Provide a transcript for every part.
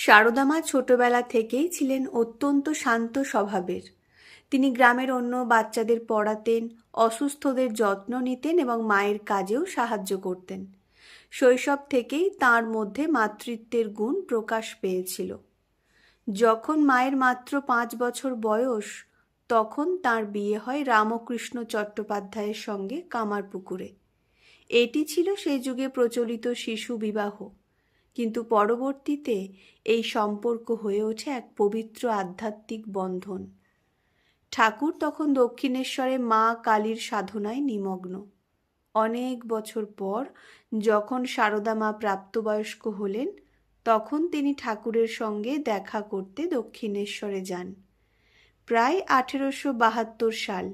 সারদা মা ছোটবেলা থেকেই ছিলেন অত্যন্ত শান্ত স্বভাবের। তিনি গ্রামের অন্য বাচ্চাদের পড়াতেন, অসুস্থদের যত্ন নিতেন এবং মায়ের কাজেও সাহায্য করতেন। শৈশব থেকেই তাঁর মধ্যে মাতৃত্বের গুণ প্রকাশ পেয়েছিল। যখন মায়ের মাত্র 5 বছর বয়স, তখন তাঁর বিয়ে হয় রামকৃষ্ণ চট্টোপাধ্যায়ের সঙ্গে কামারপুকুরে। এটি ছিল সেই যুগে প্রচলিত শিশু বিবাহ, কিন্তু পরবর্তীতে এই সম্পর্ক হয়ে ওঠে এক পবিত্র আধ্যাত্মিক বন্ধন। ঠাকুর তখন দক্ষিণেশ্বরে মা কালীর সাধনায় নিমগ্ন। অনেক বছর পর যখন সারদা মা প্রাপ্তবয়স্ক হলেন, তখন তিনি ঠাকুরের সঙ্গে দেখা করতে দক্ষিণেশ্বরে যান। প্রায় 1872 সাল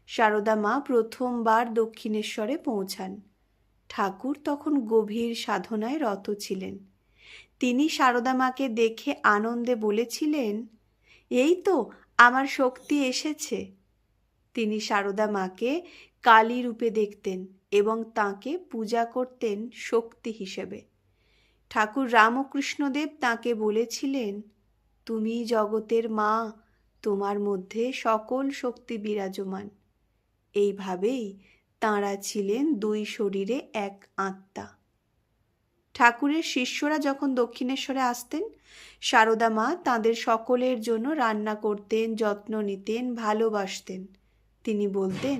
সারদা মা প্রথমবার দক্ষিণেশ্বরে পৌঁছান। ঠাকুর তখন গভীর সাধনায় রত ছিলেন। তিনি সারদা মাকে দেখে আনন্দে বলেছিলেন, এই তো আমার শক্তি এসেছে। তিনি সারদা মাকে কালী রূপে দেখতেন এবং তাঁকে পূজা করতেন শক্তি হিসেবে। ঠাকুর রামকৃষ্ণদেব তাঁকে বলেছিলেন, তুমি জগতের মা, তোমার মধ্যে সকল শক্তি বিরাজমান। এইভাবেই তাঁরা ছিলেন দুই শরীরে এক আত্মা। ঠাকুরের শিষ্যরা যখন দক্ষিণেশ্বরে আসতেন, সারদা মা তাঁদের সকলের জন্য রান্না করতেন, যত্ন নিতেন, ভালোবাসতেন। তিনি বলতেন,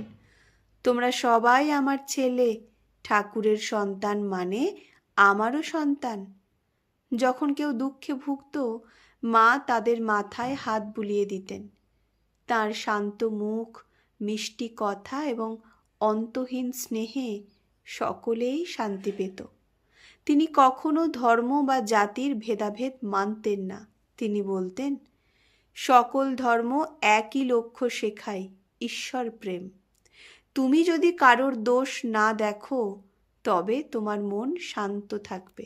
তোমরা সবাই আমার ছেলে, ঠাকুরের সন্তান মানে আমারও সন্তান। যখন কেউ দুঃখে ভুগত, মা তাদের মাথায় হাত বুলিয়ে দিতেন। তার শান্ত মুখ, মিষ্টি কথা এবং অন্তহীন স্নেহে সকলেই শান্তি পেত। তিনি কখনো ধর্ম বা জাতির ভেদাভেদ মানতেন না। তিনি বলতেন, সকল ধর্ম একই লক্ষ্য শেখায়, ঈশ্বর প্রেম। তুমি যদি কারোর দোষ না দেখো, তবে তোমার মন শান্ত থাকবে।